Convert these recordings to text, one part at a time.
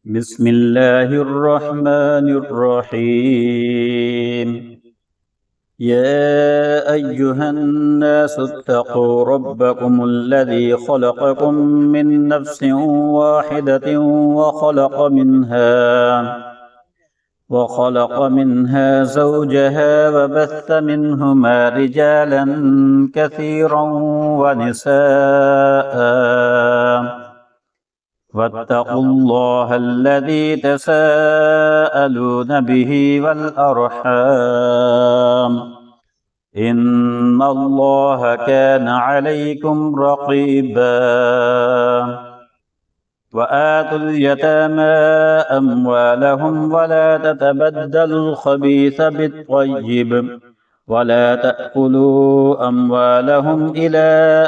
بسم الله الرحمن الرحيم. يا أيها الناس اتقوا ربكم الذي خلقكم من نفس واحدة وخلق منها زوجها وبث منهما رجالا كثيرا ونساء، واتقوا الله الذي تساءلون به والأرحام إن الله كان عليكم رقيبا. وآتوا اليتامى أموالهم ولا تتبدلوا الخبيث بالطيب ولا تأكلوا أموالهم إلى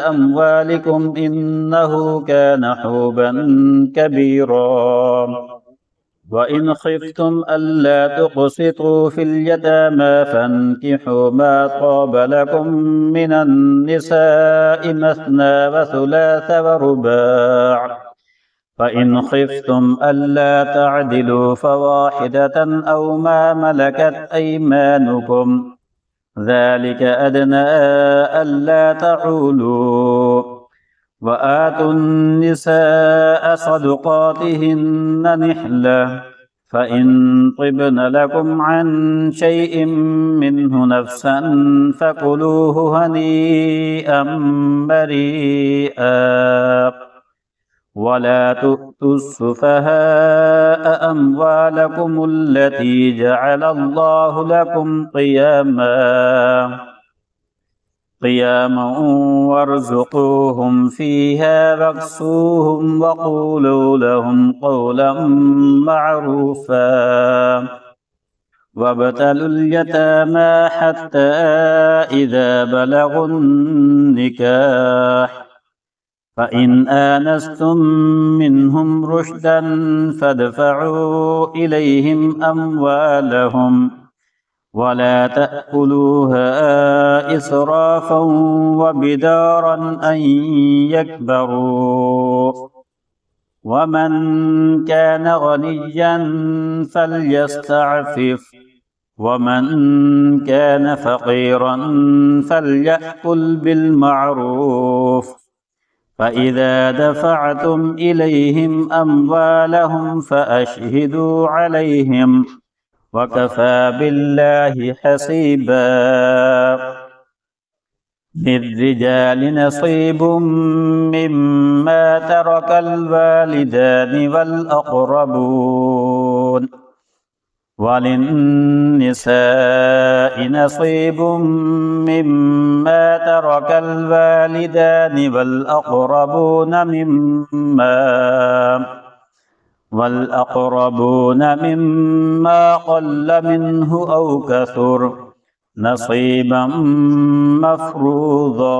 أموالكم إنه كان حوبا كبيرا. وإن خفتم ألا تقسطوا في اليتامى فانكحوا ما طاب لكم من النساء مثنى وثلاث ورباع، فإن خفتم ألا تعدلوا فواحدة أو ما ملكت أيمانكم ذلك أدنى ألا تعولوا. وآتوا النساء صدقاتهن نحلة، فإن طبن لكم عن شيء منه نفسا فكلوه هنيئا مريئا. ولا تؤتوا السفهاء أموالكم التي جعل الله لكم قياما وارزقوهم فيها واكسوهم وقولوا لهم قولا معروفا. وابتلوا اليتامى حتى إذا بلغوا النكاح، فإن آنستم منهم رشدا فادفعوا إليهم أموالهم ولا تأكلوها إسرافا وبدارا أن يكبروا. ومن كان غنيا فليستعفف، ومن كان فقيرا فليأكل بالمعروف. فإذا دفعتم إليهم أموالهم فأشهدوا عليهم وكفى بالله حسيبا. للرجال نصيب مما ترك الوالدان والأقربون، وللنساء نصيب مما ترك الوالدان والأقربون مما قل منه أو كثر نصيبا مفروضا.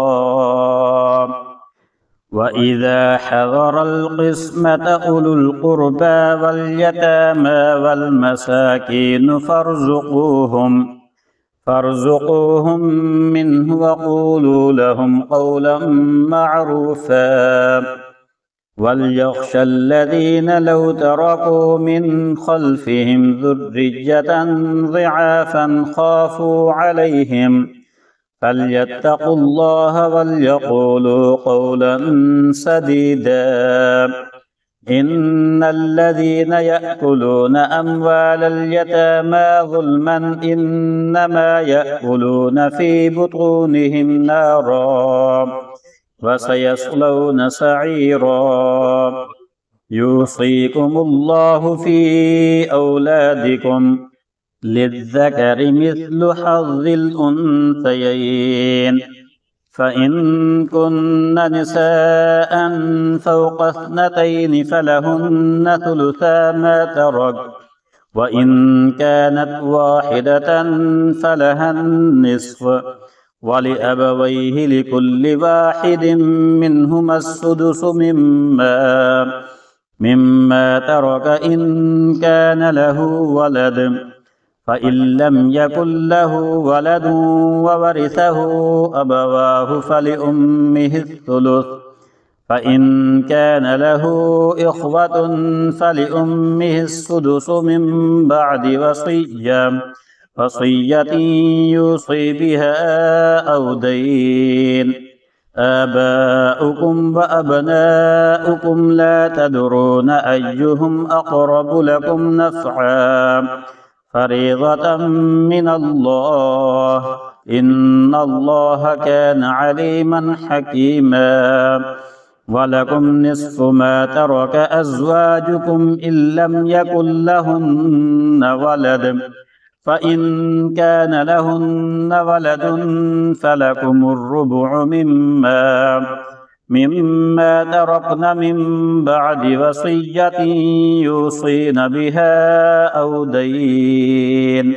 وإذا حضر القسمة أولو القربى واليتامى والمساكين فارزقوهم منه وقولوا لهم قولا معروفا. وليخشى الذين لو تركوا من خلفهم ذرية ضعافا خافوا عليهم فليتقوا الله وليقولوا قولا سديدا. إن الذين يأكلون أموال اليتامى ظلما إنما يأكلون في بطونهم نارا وسيصلون سعيرا. يوصيكم الله في أولادكم للذكر مثل حظ الأنثيين، فإن كن نساء فوق 2 فلهن ثلثا ما ترك، وإن كانت واحدة فلها النصف، ولأبويه لكل واحد منهما السدس مما ترك إن كان له ولد، فإن لم يكن له ولد وورثه أبواه فلأمه الثلث، فإن كان له إخوة فلأمه السدس من بعد وصية يوصي بها أو دين. آباؤكم وأبناؤكم لا تدرون أيهم أقرب لكم نفعا فريضة من الله إن الله كان عليما حكيما. ولكم نصف ما ترك أزواجكم إن لم يكن لهن ولد فإن كان لهن ولد فلكم الربع مما تركن من بعد وصية يوصين بها أو دين.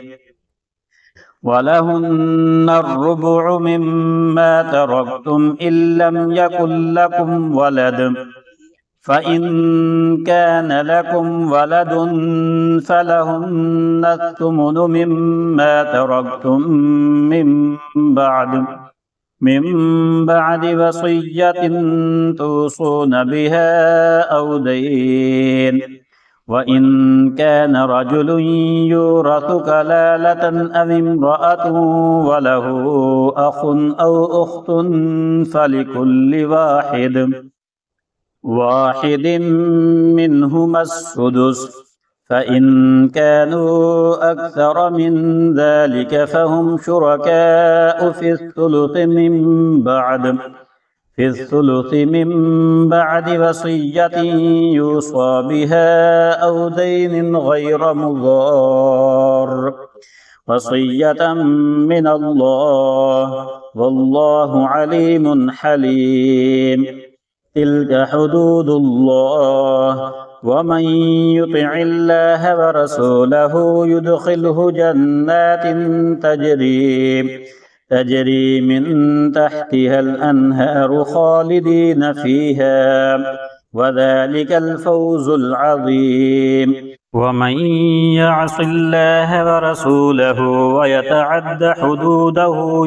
ولهن الربع مما تركتم إن لم يكن لكم ولد فإن كان لكم ولد فلهن الثمن مما تركتم من بعد وصية توصون بها أو دين. وإن كان رجل يورث كلالة أو امرأة وله أخ أو أخت فلكل واحد منهما السدس فإن كانوا أكثر من ذلك فهم شركاء في الثلث من بعد وصية يوصى بها أو دين غير مضار وصية من الله والله عليم حليم. تلك حدود الله ومن يطع الله ورسوله يدخله جنات تجري من تحتها الأنهار خالدين فيها وذلك الفوز العظيم. ومن يعص الله ورسوله ويتعد حدوده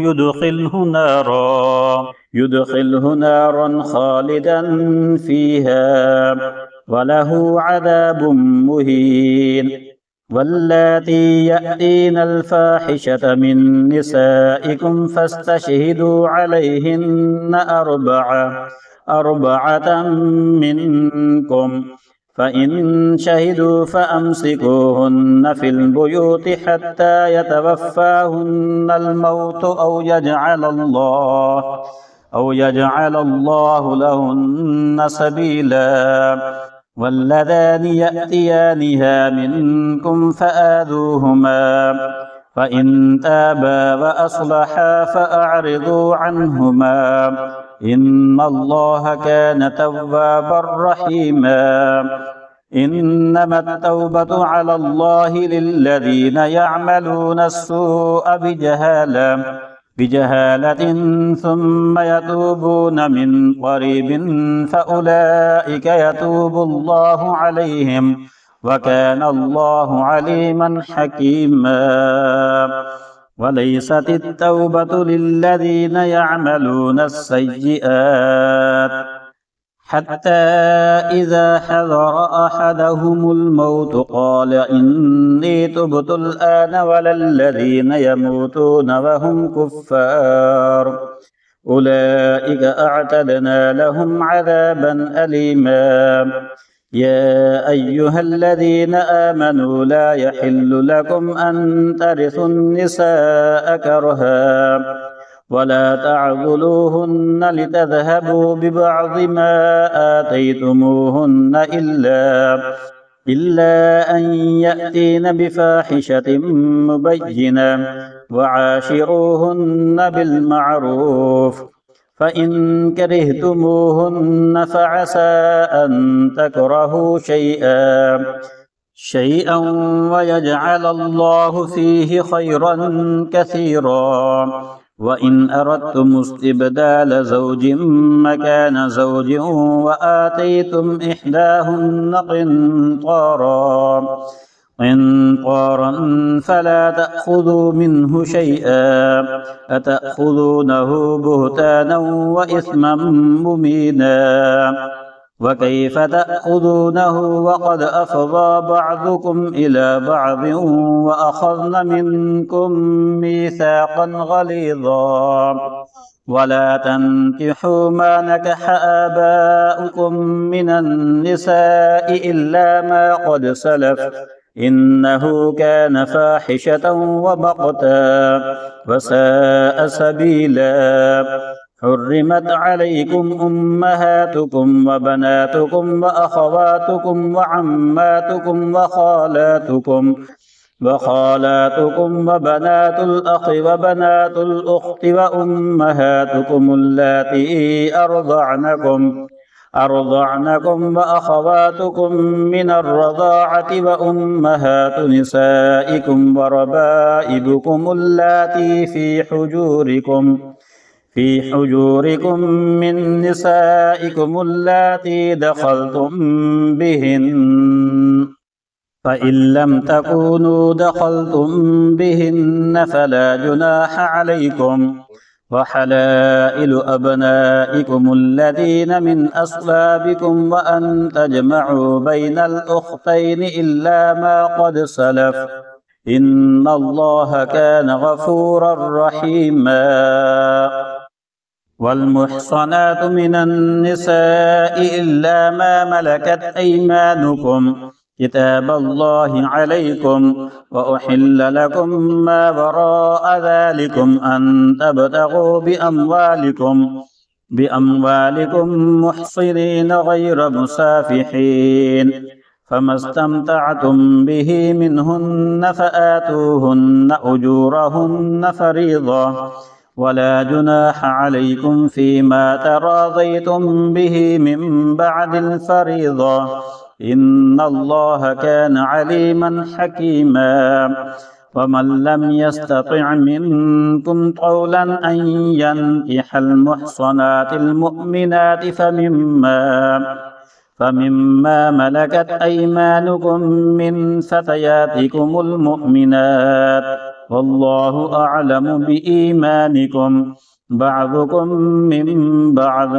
يدخله نارا خالدا فيها وله عذاب مهين. واللاتي يأتين الفاحشة من نسائكم فاستشهدوا عليهن أربعة منكم فإن شهدوا فأمسكوهن في البيوت حتى يتوفاهن الموت أو يجعل الله لهن سبيلا. واللذان يأتيانها منكم فآذوهما فإن تابا وأصلحا فأعرضوا عنهما إن الله كان توابا رحيما. إنما التوبة على الله للذين يعملون السوء بجهالة ثم يتوبون من قريب فأولئك يتوب الله عليهم وكان الله عليما حكيما. وليست التوبة للذين يعملون السيئات حتى إذا حضر أحدهم الموت قال إني تبت الآن ولا الذين يموتون وهم كفار أولئك أعتدنا لهم عذابا أليما. يا أيها الذين آمنوا لا يحل لكم أن ترثوا النساء كرها ولا تعضلوهن لتذهبوا ببعض ما آتيتموهن إلا أن يأتين بفاحشة مبينة وعاشروهن بالمعروف فإن كرهتموهن فعسى أن تكرهوا شيئا ويجعل الله فيه خيرا كثيرا. وإن أردتم استبدال زوج مكان زوج وآتيتم إحداهن قنطارا قنطارا فلا تأخذوا منه شيئا أتأخذونه بهتانا وإثما مبينا وكيف تأخذونه وقد أفضى بعضكم إلى بعض وأخذن منكم ميثاقا غليظا ولا تنكحوا ما نكح آباؤكم من النساء إلا ما قد سلف إنه كان فاحشة ومقتا وساء سبيلا حرمت عليكم أمهاتكم وبناتكم وأخواتكم وعماتكم وخالاتكم وبنات الأخ وبنات الأخت وأمهاتكم اللاتي أرضعنكم وأخواتكم من الرضاعة وأمهات نسائكم وربائبكم اللاتي في حجوركم من نسائكم اللاتي دخلتم بهن فإن لم تكونوا دخلتم بهن فلا جناح عليكم وحلائل أبنائكم الذين من أصلابكم وأن تجمعوا بين الأختين إلا ما قد سلف إن الله كان غفورا رحيما والمحصنات من النساء إلا ما ملكت أيمانكم كتاب الله عليكم وأحل لكم ما وراء ذلكم أن تبتغوا بأموالكم محصنين غير مسافحين فما استمتعتم به منهن فآتوهن أجورهن فريضة ولا جناح عليكم فيما تراضيتم به من بعد الفريضة إن الله كان عليما حكيما ومن لم يستطع منكم قولا أن ينكح المحصنات المؤمنات فمما ملكت أيمانكم من فتياتكم المؤمنات والله أعلم بإيمانكم بعضكم من بعض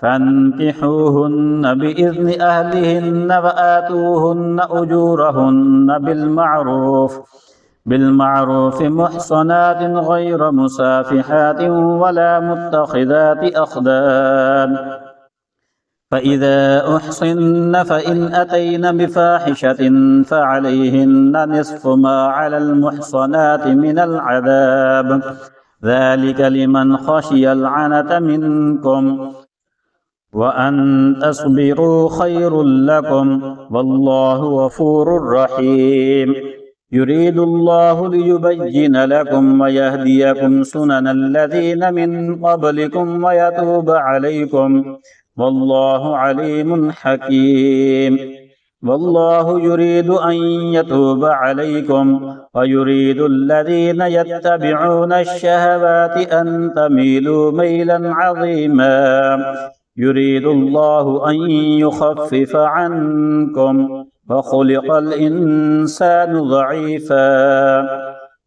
فانكحوهن بإذن أهلهن وآتوهن أجورهن بالمعروف محصنات غير مسافحات ولا متخذات أخدان فإذا أحصن فإن أتين بفاحشة فعليهن نصف ما على المحصنات من العذاب ذلك لمن خشي العنة منكم وأن تصبروا خير لكم والله غفور رحيم يريد الله ليبين لكم ويهديكم سنن الذين من قبلكم ويتوب عليكم والله عليم حكيم والله يريد أن يتوب عليكم ويريد الذين يتبعون الشهوات أن تميلوا ميلا عظيما يريد الله أن يخفف عنكم وخلق الإنسان ضعيفا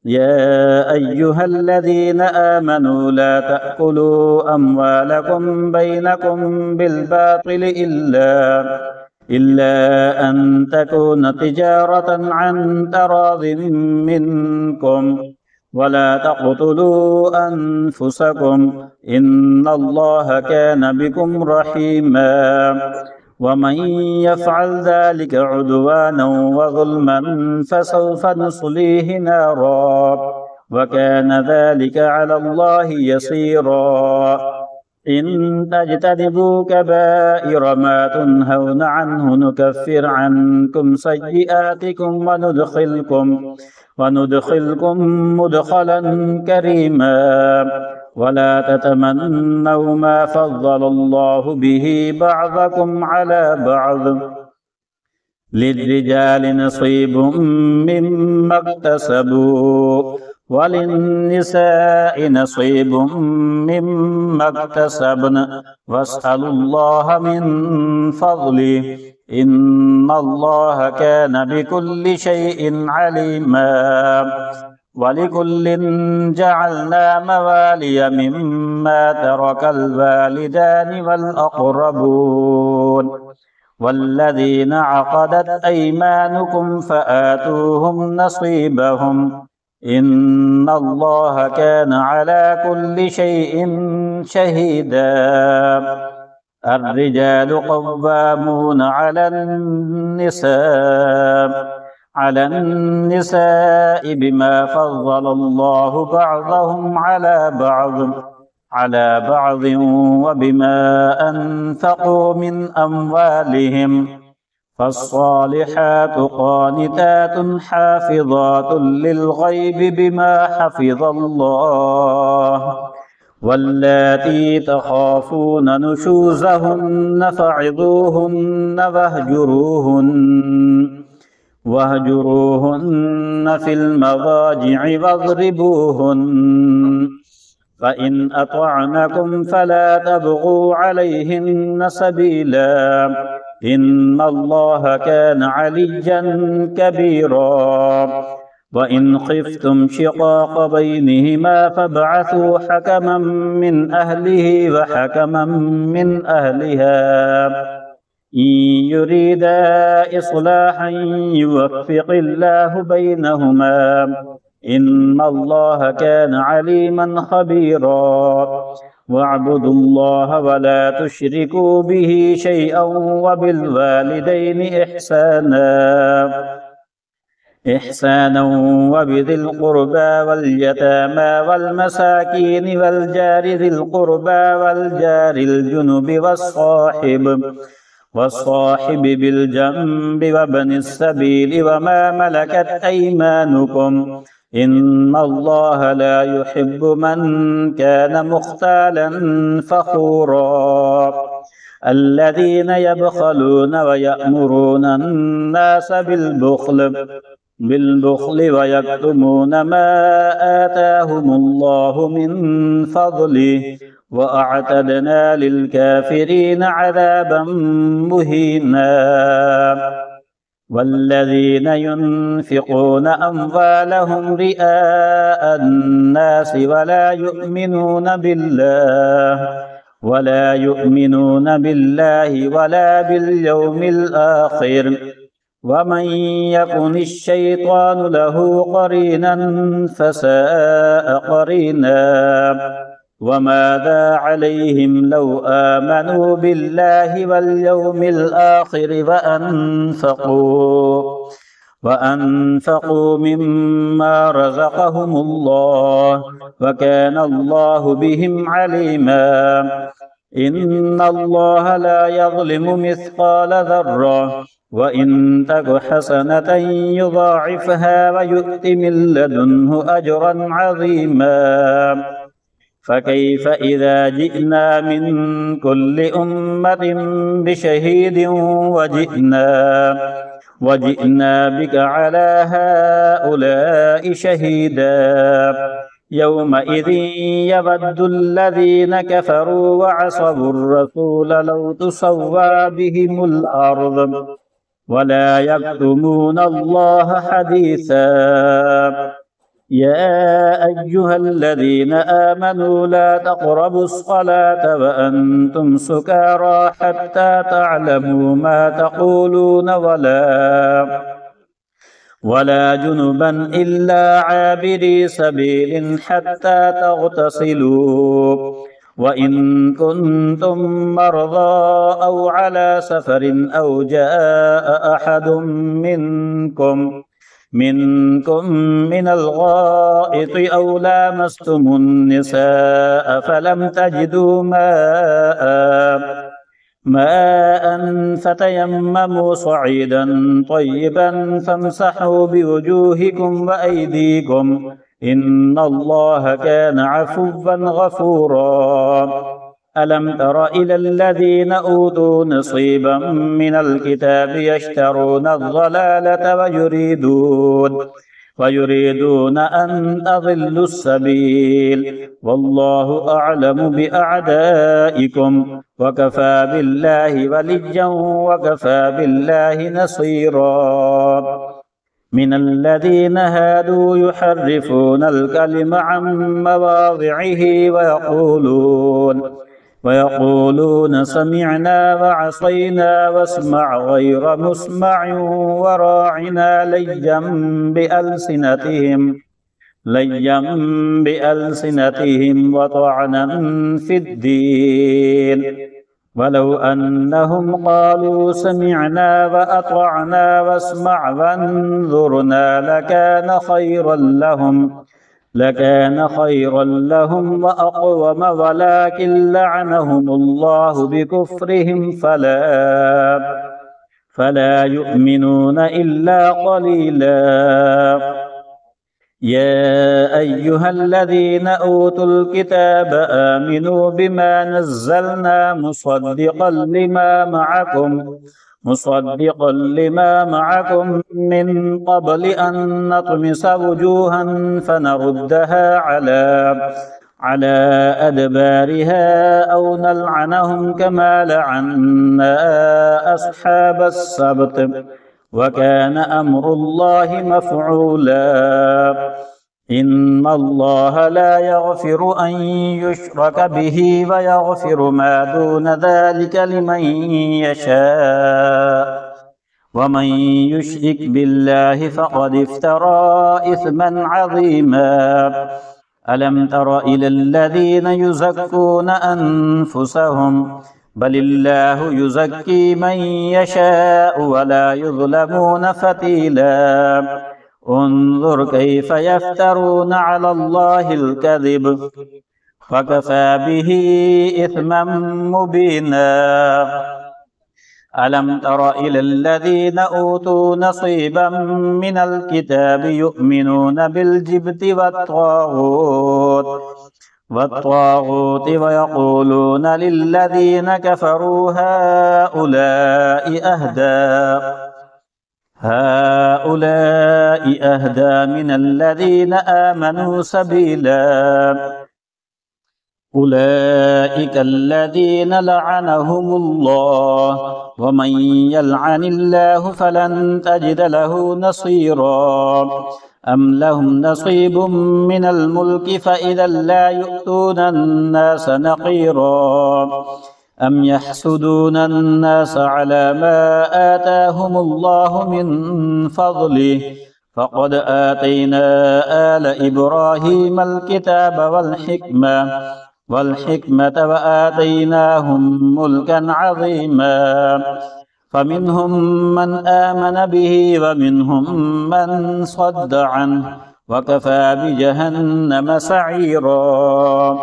يا أيها الذين آمنوا لا تأكلوا أموالكم بينكم بالباطل إلا أن تكون تجارة عن تراض منكم ولا تقتلوا أنفسكم إن الله كان بكم رحيما ومن يفعل ذلك عدوانا وظلما فسوف نصليه نارا وكان ذلك على الله يسيرا إن تجتنبوا كبائر ما تنهون عنه نكفر عنكم سيئاتكم وندخلكم مدخلا كريما ولا تتمنوا ما فضل الله به بعضكم على بعض للرجال نصيب مما اكتسبوا وللنساء نصيب مما اكتسبن واسألوا الله من فضله إن الله كان بكل شيء عليما ولكل جعلنا موالي مما ترك الوالدان والأقربون والذين عقدت أيمانكم فآتوهم نصيبهم إن الله كان على كل شيء شهيدا الرجال قوامون على النساء بما فضل الله بعضهم على بعض وبما أنفقوا من أموالهم فالصالحات قانتات حافظات للغيب بما حفظ الله واللاتي تخافون نشوزهن فعظوهن واهجروهن في المضاجع واضربوهن فإن أطعنكم فلا تبغوا عليهن سبيلا إن الله كان عليا كبيرا وإن خفتم شقاق بينهما فابعثوا حكما من أهله وحكما من أهلها إن يريدا إصلاحا يوفق الله بينهما إن الله كان عليما خبيرا واعبدوا الله ولا تشركوا به شيئا وبالوالدين إحسانا وبذي القربى واليتامى والمساكين والجار ذي القربى والجار الجنب والصاحب بالجنب وابن السبيل وما ملكت أيمانكم إن الله لا يحب من كان مختالا فخورا الذين يبخلون ويأمرون الناس بالبخل ويكتمون ما آتاهم الله من فضله وأعتدنا للكافرين عذابا مهينا والذين ينفقون أموالهم رئاء الناس ولا يؤمنون بالله ولا باليوم الآخر ومن يكن الشيطان له قرينا فساء قرينا وماذا عليهم لو آمنوا بالله واليوم الآخر وأنفقوا مما رزقهم الله وكان الله بهم عليما إن الله لا يظلم مثقال ذرة وإن تك حسنة يضاعفها ويؤت من لدنه أجرا عظيما فكيف إذا جئنا من كل أمة بشهيد وجئنا بك على هؤلاء شهيدا يومئذ يود الذين كفروا وعصوا الرسول لو تسوى بهم الأرض ولا يكتمون الله حديثا يا أيها الذين آمنوا لا تقربوا الصلاة وأنتم سكارى حتى تعلموا ما تقولون ولا جنبا إلا عابري سبيل حتى تغتسلوا وإن كنتم مرضى أو على سفر أو جاء أحد منكم من الغائط أو لامستم النساء فلم تجدوا ماء فتيمموا صعيدا طيبا فامسحوا بوجوهكم وأيديكم إن الله كان عفوا غفورا ألم تر إلى الذين أوتوا نصيبا من الكتاب يشترون الضلالة ويريدون أن تضلوا السبيل والله أعلم بأعدائكم وكفى بالله وليا وكفى بالله نصيرا من الذين هادوا يحرفون الكلم عن مواضعه ويقولون سمعنا وعصينا واسمع غير مسمع وراعنا ليا بألسنتهم وطعنا في الدين ولو أنهم قالوا سمعنا وأطعنا واسمع وانظرنا لكان خيرا لهم وأقوم ولكن لعنهم الله بكفرهم فلا يؤمنون إلا قليلا يا أيها الذين أوتوا الكتاب آمنوا بما نزلنا مصدقا لما معكم من قبل أن نطمس وجوها فنردها على أدبارها أو نلعنهم كما لعنا أصحاب السبت وكان أمر الله مفعولا إن الله لا يغفر أن يشرك به ويغفر ما دون ذلك لمن يشاء ومن يشرك بالله فقد افترى إثما عظيما ألم تر إلى الذين يزكون أنفسهم بل الله يزكي من يشاء ولا يظلمون فتيلا انظر كيف يفترون على الله الكذب فكفى به إثما مبينا ألم تر إلى الذين أوتوا نصيبا من الكتاب يؤمنون بالجبت والطاغوت ويقولون للذين كفروا هؤلاء أهدى من الذين آمنوا سبيلا أولئك الذين لعنهم الله ومن يلعن الله فلن تجد له نصيرا أم لهم نصيب من الملك فإذا لا يؤتون الناس نقيرا أم يحسدون الناس على ما آتاهم الله من فضله فقد آتينا آل إبراهيم الكتاب والحكمة وآتيناهم ملكا عظيما فمنهم من آمن به ومنهم من صد عنه وكفى بجهنم سعيرا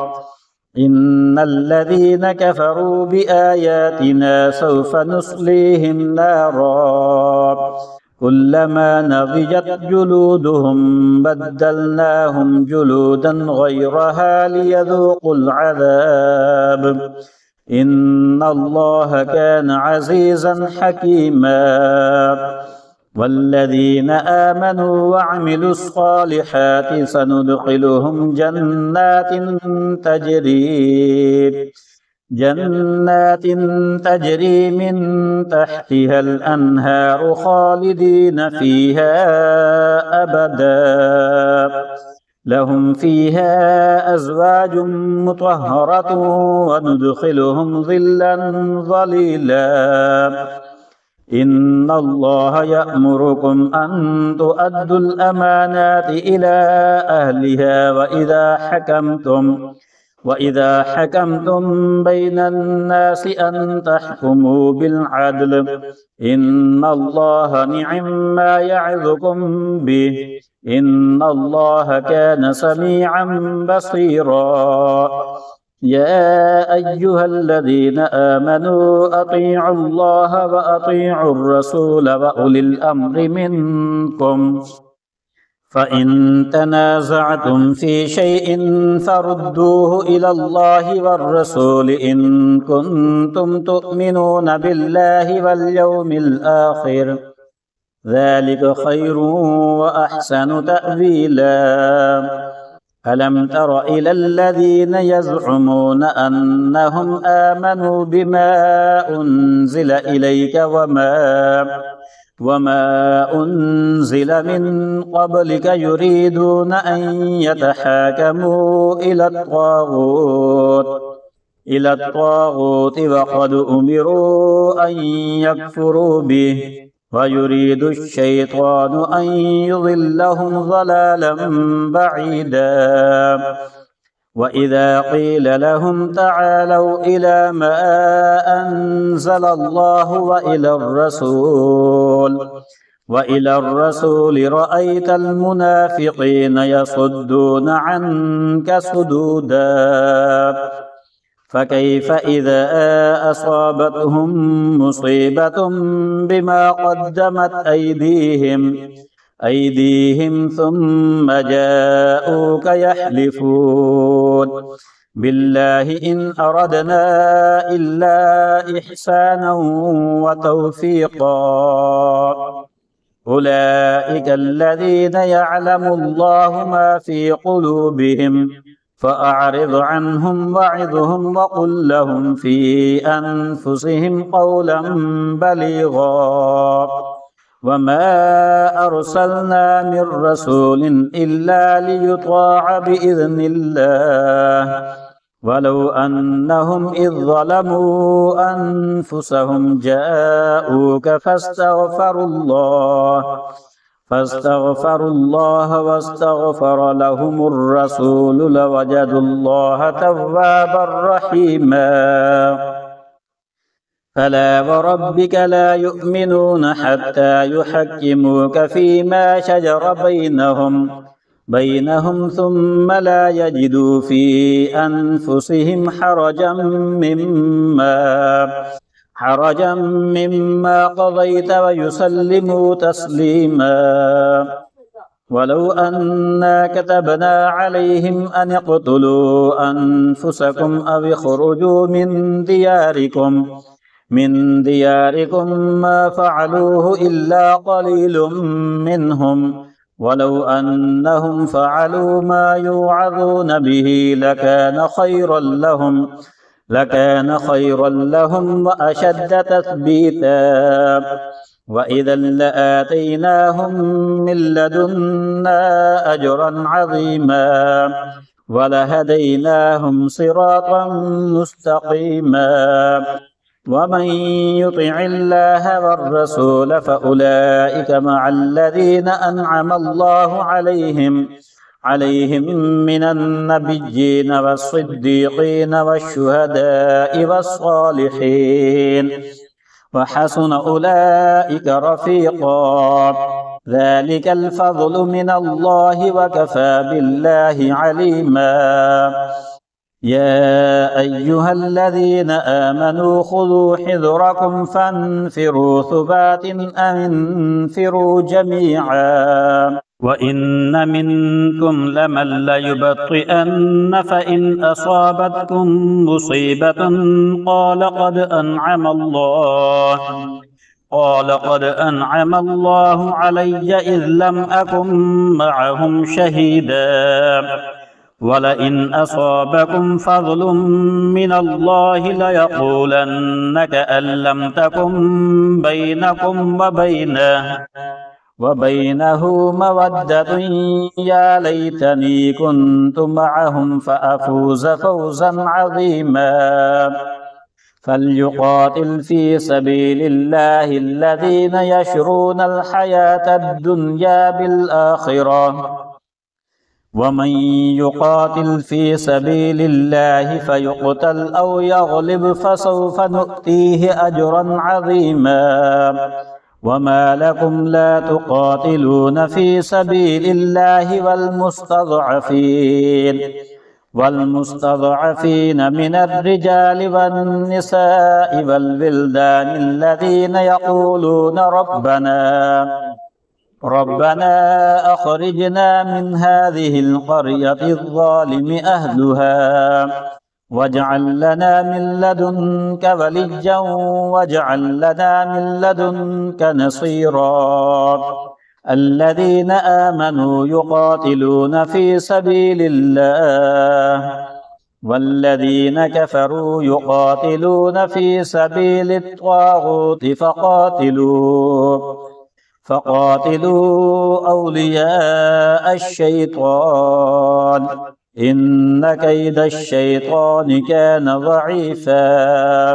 إن الذين كفروا بآياتنا سوف نصليهم نارا كلما نضجت جلودهم بدلناهم جلودا غيرها ليذوقوا العذاب إن الله كان عزيزا حكيما والذين آمنوا وعملوا الصالحات سندخلهم جنات تجري من تحتها الأنهار خالدين فيها أبدا لهم فيها أزواج مطهرة وندخلهم ظلا ظليلا إن الله يأمركم أن تؤدوا الأمانات إلى أهلها وإذا حكمتم بين الناس أن تحكموا بالعدل إن الله نعم ما يعظكم به إن الله كان سميعا بصيرا يا أيها الذين آمنوا أطيعوا الله وأطيعوا الرسول وأولي الأمر منكم فإن تنازعتم في شيء فردوه إلى الله والرسول إن كنتم تؤمنون بالله واليوم الآخر ذلك خير وأحسن تأويلا. ألم تر إلى الذين يزعمون أنهم آمنوا بما أنزل إليك وما أنزل من قبلك يريدون أن يتحاكموا إلى الطاغوت وقد أمروا أن يكفروا به ويريد الشيطان أن يضلهم ضلالا بعيدا. وإذا قيل لهم تعالوا إلى ما أنزل الله وإلى الرسول رأيت المنافقين يصدون عنك صدودا. فكيف إذا أصابتهم مصيبة بما قدمت أيديهم ثم جاءوك يحلفون بالله إن أردنا إلا إحسانا وتوفيقا أولئك الذين يعلم الله ما في قلوبهم فأعرض عنهم وعظهم وقل لهم في أنفسهم قولا بليغا. وما أرسلنا من رسول إلا ليطاع بإذن الله ولو أنهم إذ ظلموا أنفسهم جاءوك فاستغفروا الله واستغفر لهم الرسول لوجدوا الله توابا رحيما. فلا وربك لا يؤمنون حتى يحكموك فيما شجر بينهم ثم لا يجدوا في أنفسهم حرجا مما قضيت ويسلموا تسليما. ولو أنا كتبنا عليهم أن اقتلوا أنفسكم أو اخرجوا من دياركم ما فعلوه إلا قليل منهم ولو أنهم فعلوا ما يوعظون به لكان خيرا لهم وأشد تثبيتا. وإذا لآتيناهم من لدنا أجرا عظيما ولهديناهم صراطا مستقيما. ومن يطع الله والرسول فأولئك مع الذين أنعم الله عليهم من النبيين والصديقين والشهداء والصالحين وحسن أولئك رفيقا. ذلك الفضل من الله وكفى بالله عليما. يا أيها الذين آمنوا خذوا حذركم فانفروا ثبات أو انفروا جميعا. وإن منكم لمن ليبطئن فإن أصابتكم مصيبة قال قد أنعم الله علي إذ لم أكن معهم شهيدا. ولئن أصابكم فضل من الله ليقولن كأن لم تكن بينكم وبينه مودة يا ليتني كنت معهم فأفوز فوزا عظيما. فليقاتل في سبيل الله الذين يشرون الحياة الدنيا بالآخرة ومن يقاتل في سبيل الله فيقتل أو يغلب فسوف نؤتيه أجرا عظيما. وما لكم لا تقاتلون في سبيل الله والمستضعفين من الرجال والنساء والولدان الذين يقولون ربنا أخرجنا من هذه القرية الظالم أهلها واجعل لنا من لدنك وليا واجعل لنا من لدنك نصيرا الذين آمنوا يقاتلون في سبيل الله والذين كفروا يقاتلون في سبيل الطاغوت فقاتلوا أولياء الشيطان إن كيد الشيطان كان ضعيفا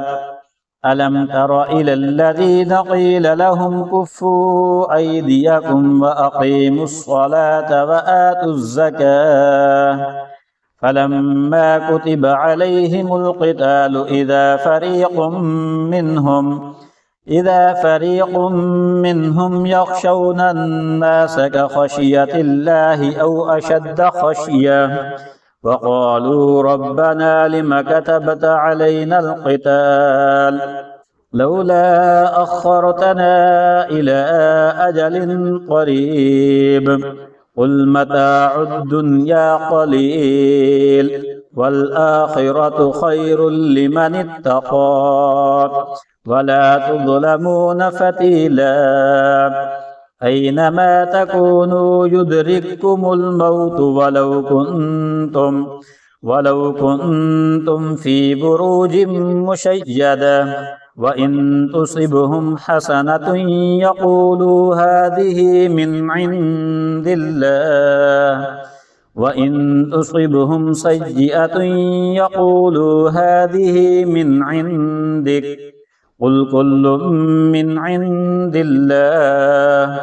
ألم تر إلى الذين قيل لهم كفوا أيديكم وأقيموا الصلاة وآتوا الزكاة فلما كتب عليهم القتال إذا فريق منهم يخشون الناس كخشية الله أو أشد خشية وقالوا ربنا لم كتبت علينا القتال لولا أخرتنا إلى أجل قريب قل متاع الدنيا قليل والآخرة خير لمن اتقى ولا تظلمون فتيلا أينما تكونوا يدرككم الموت ولو كنتم في بروج مشيدة وإن تصبهم حسنة يقولوا هذه من عند الله وإن تصبهم سيئة يقولوا هذه من عندك قل كل من عند الله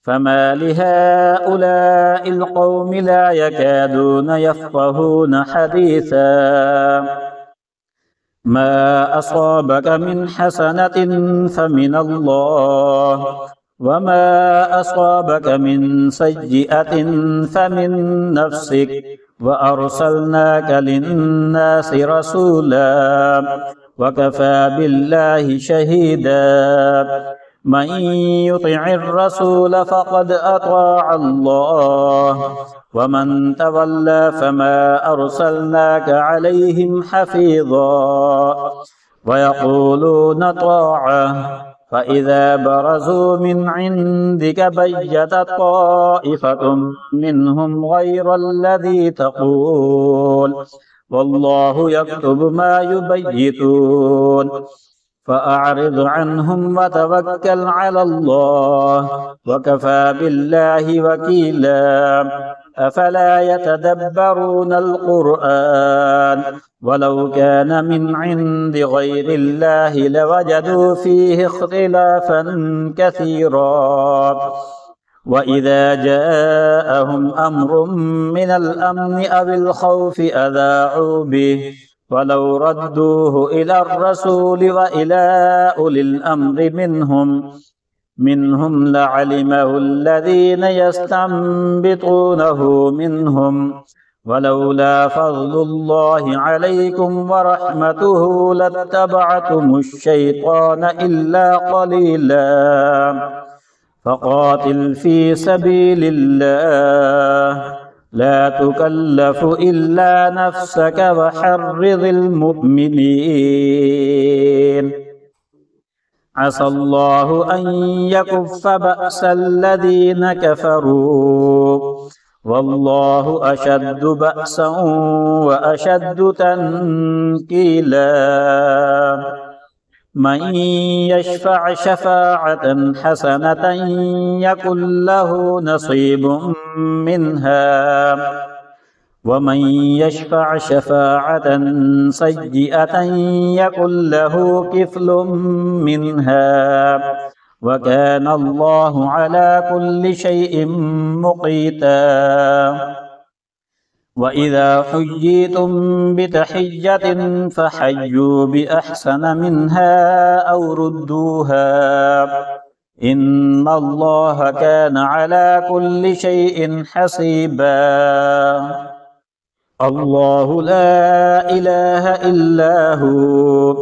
فما لهؤلاء القوم لا يكادون يفقهون حديثا ما أصابك من حسنة فمن الله وما أصابك من سيئة فمن نفسك وأرسلناك للناس رسولا وكفى بالله شهيدا من يطع الرسول فقد أطاع الله ومن تولى فما أرسلناك عليهم حفيظا ويقولون طاعة فإذا برزوا من عندك بيت طائفة منهم غير الذي تقول والله يكتب ما يبيتون فأعرض عنهم وتوكل على الله وكفى بالله وكيلا أفلا يتدبرون القرآن ولو كان من عند غير الله لوجدوا فيه اختلافا كثيرا وإذا جاءهم أمر من الأمن أو الخوف أذاعوا به ولو ردوه إلى الرسول وإلى أولي الأمر منهم لعلمه الذين يستنبطونه منهم ولولا فضل الله عليكم ورحمته لاتبعتم الشيطان إلا قليلا فقاتل في سبيل الله لا تكلف إلا نفسك وحرض المؤمنين عسى الله أن يكف بأس الذين كفروا والله أشد بأسا وأشد تنكيلا من يشفع شفاعة حسنة يكن له نصيب منها ومن يشفع شفاعة سيئة يكن له كفل منها وكان الله على كل شيء مقيتا وإذا حييتم بتحية فحيوا بأحسن منها أو ردوها إن الله كان على كل شيء حسيبا الله لا إله إلا هو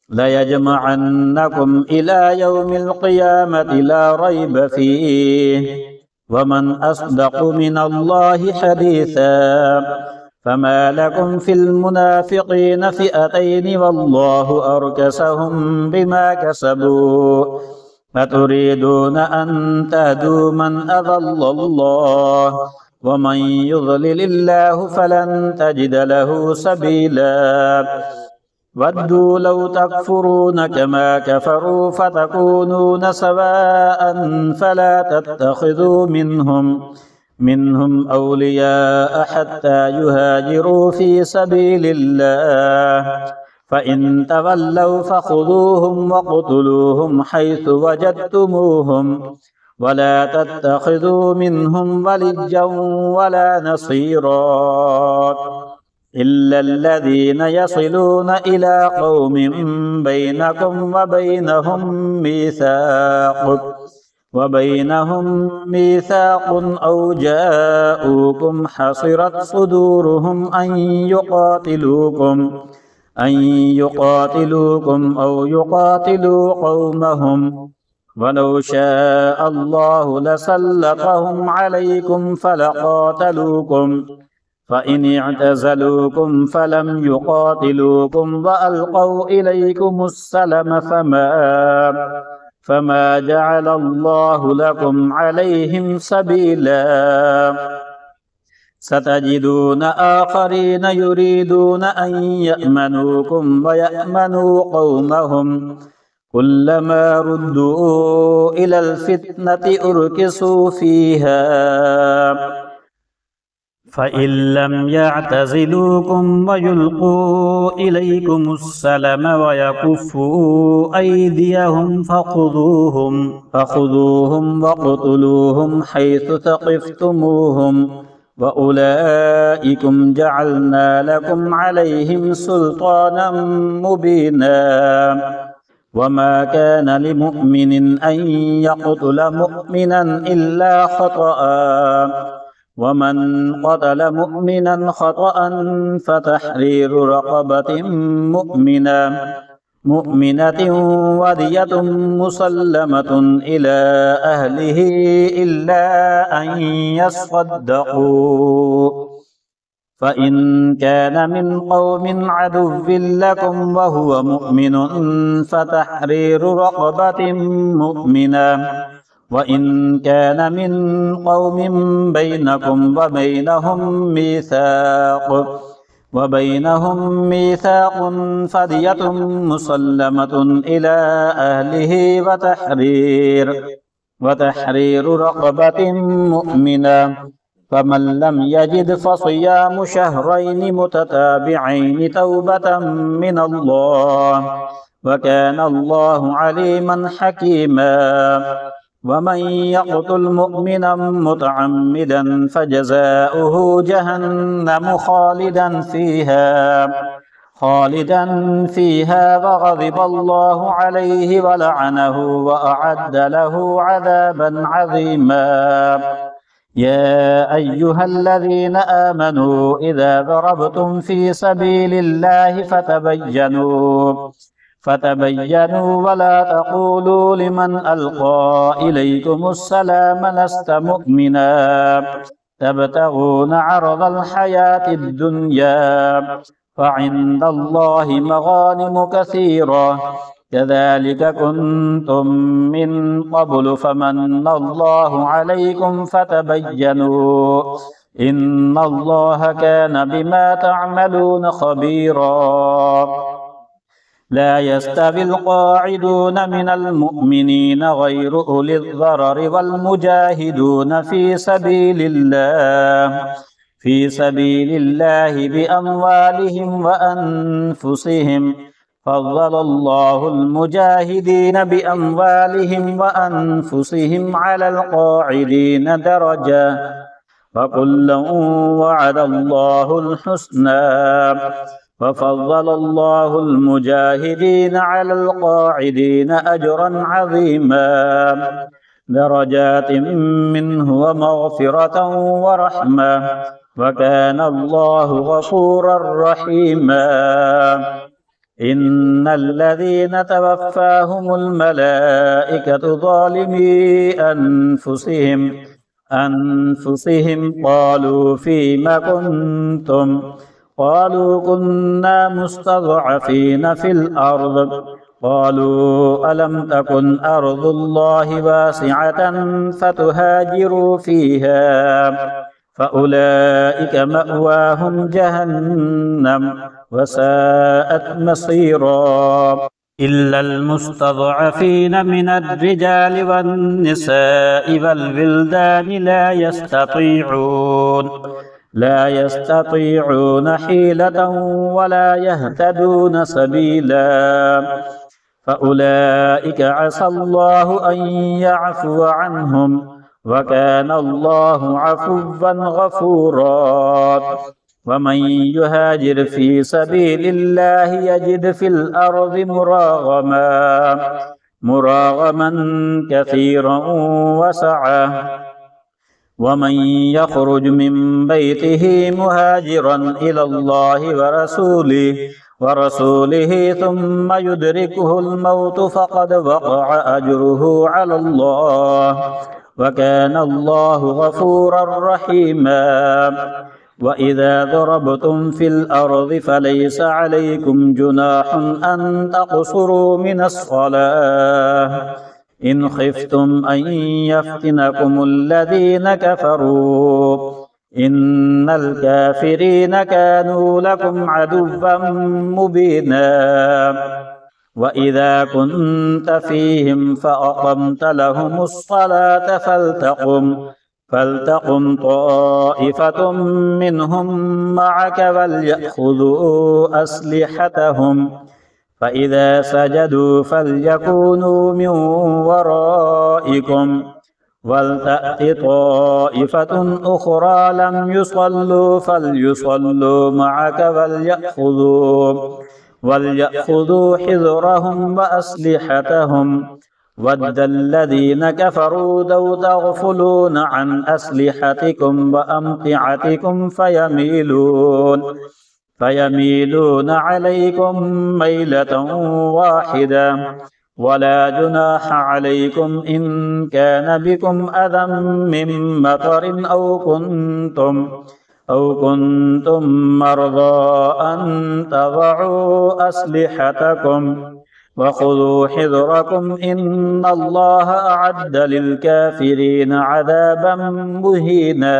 ليجمعنكم إلى يوم القيامة لا ريب فيه ومن أصدق من الله حديثا فما لكم في المنافقين فئتين والله أركسهم بما كسبوا فتريدون أن تهدوا من أضل الله ومن يضلل الله فلن تجد له سبيلا ودوا لو تكفرون كما كفروا فتكونون سواء فلا تتخذوا منهم أولياء حتى يهاجروا في سبيل الله فإن تولوا فخذوهم وقتلوهم حيث وجدتموهم ولا تتخذوا منهم وليا ولا نصيرا إلا الذين يصلون إلى قوم بينكم وبينهم ميثاق أو جاءوكم حصرت صدورهم أن يقاتلوكم أو يقاتلوا قومهم ولو شاء الله لسلطهم عليكم فلقاتلوكم فإن اعتزلوكم فلم يقاتلوكم وألقوا إليكم السلم فما جعل الله لكم عليهم سبيلا ستجدون آخرين يريدون أن يأمنوكم ويأمنوا قومهم كلما ردوا إلى الفتنة أركسوا فيها فإن لم يعتزلوكم ويلقوا إليكم السلم ويكفوا أيديهم فخذوهم وقتلوهم حيث ثقفتموهم وأولئكم جعلنا لكم عليهم سلطانا مبينا وما كان لمؤمن أن يقتل مؤمنا إلا خطأ ومن قتل مؤمنا خطأ فتحرير رقبة مؤمنة ودية مسلمة إلى أهله إلا أن يصدقوا فإن كان من قوم عدو لكم وهو مؤمن فتحرير رقبة مؤمنة وإن كان من قوم بينكم وبينهم ميثاق فدية مسلمة إلى أهله وتحرير رقبة مؤمنة فمن لم يجد فصيام شهرين متتابعين توبة من الله وكان الله عليما حكيما ومن يقتل مؤمنا متعمدا فجزاؤه جهنم خالدا فيها وغضب الله عليه ولعنه وأعد له عذابا عظيما يا أيها الذين آمنوا إذا ضربتم في سبيل الله فتبينوا ولا تقولوا لمن ألقى إليكم السلام لست مؤمنا تبتغون عرض الحياة الدنيا فعند الله مغانم كثيرة كذلك كنتم من قبل فمن الله عليكم فتبينوا إن الله كان بما تعملون خبيرا لا يستوي القاعدون من المؤمنين غير أولي الضرر والمجاهدون في سبيل الله بأموالهم وأنفسهم فضل الله المجاهدين بأموالهم وأنفسهم على القاعدين درجة وكلا وعد الله الحسنى وفضل الله المجاهدين على القاعدين أجرا عظيما درجات منه ومغفرة ورحمة وكان الله غفورا رحيما إن الذين توفاهم الملائكة ظالمي أنفسهم أنفسهم قالوا فيم كنتم قالوا كنا مستضعفين في الأرض قالوا ألم تكن أرض الله واسعة فتهاجروا فيها فأولئك مأواهم جهنم وساءت مصيرا إلا المستضعفين من الرجال والنساء والولدان لا يستطيعون حيلة ولا يهتدون سبيلا فأولئك عسى الله أن يعفو عنهم وكان الله عفوا غفورا ومن يهاجر في سبيل الله يجد في الأرض مراغما كثيرا وسعة ومن يخرج من بيته مهاجرا إلى الله ورسوله ثم يدركه الموت فقد وقع أجره على الله وكان الله غفورا رحيما وإذا ضربتم في الأرض فليس عليكم جناح أن تقصروا من الصلاة إن خفتم أن يفتنكم الذين كفروا إن الكافرين كانوا لكم عدوا مبينا وإذا كنت فيهم فأقمت لهم الصلاة فلتقم طائفة منهم معك وليأخذوا أسلحتهم فإذا سجدوا فليكونوا من ورائكم ولتأت طائفة أخرى لم يصلوا فليصلوا معك وليأخذوا حذرهم وأسلحتهم ود الذين كفروا لو تغفلون عن أسلحتكم وأمتعتكم فيميلون عليكم ميلة واحدة ولا جناح عليكم إن كان بكم أذى من مطر أو كنتم مرضى أن تضعوا أسلحتكم وخذوا حذركم إن الله أعد للكافرين عذابا مهينا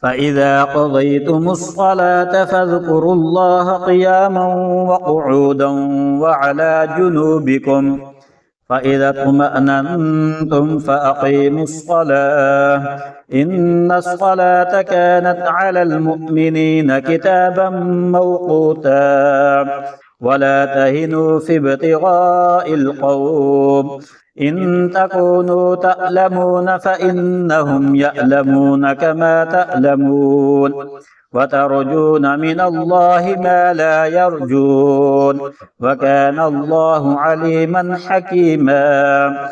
فإذا قضيتم الصلاة فاذكروا الله قياما وقعودا وعلى جنوبكم فإذا اطمأننتم فأقيموا الصلاة إن الصلاة كانت على المؤمنين كتابا موقوتا ولا تهنوا في ابتغاء القوم إن تكونوا تألمون فإنهم يألمون كما تألمون وترجون من الله ما لا يرجون وكان الله عليما حكيما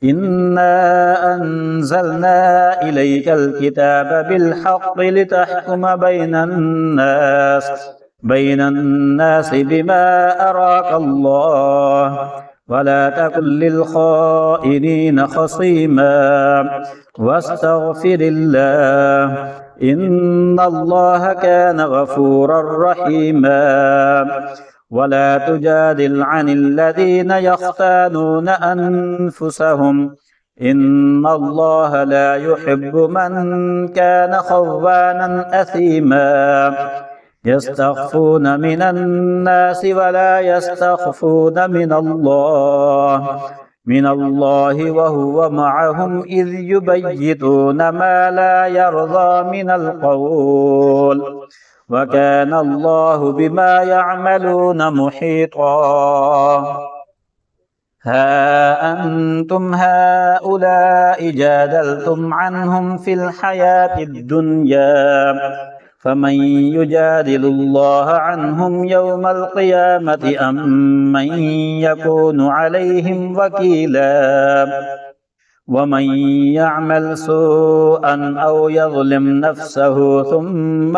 إنا أنزلنا إليك الكتاب بالحق لتحكم بين الناس بما أراك الله ولا تكن للخائنين خصيما واستغفر الله إن الله كان غفورا رحيما ولا تجادل عن الذين يختانون أنفسهم إن الله لا يحب من كان خوانا أثيما يستخفون من الناس ولا يستخفون من الله وهو معهم إذ يبيتون ما لا يرضى من القول وكان الله بما يعملون محيطا ها أنتم هؤلاء جادلتم عنهم في الحياة الدنيا فمن يجادل الله عنهم يوم القيامة أم من يكون عليهم وكيلا ومن يعمل سوءا أو يظلم نفسه ثم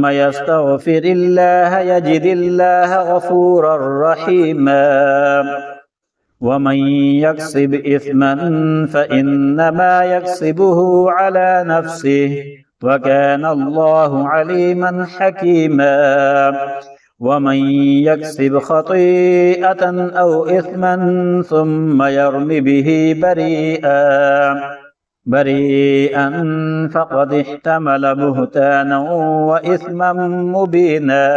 يستغفر الله يجد الله غفورا رحيما ومن يكسب إثما فإنما يكسبه على نفسه وكان الله عليما حكيما ومن يكسب خطيئة أو إثما ثم يرم به بريئا فقد احتمل بهتانا وإثما مبينا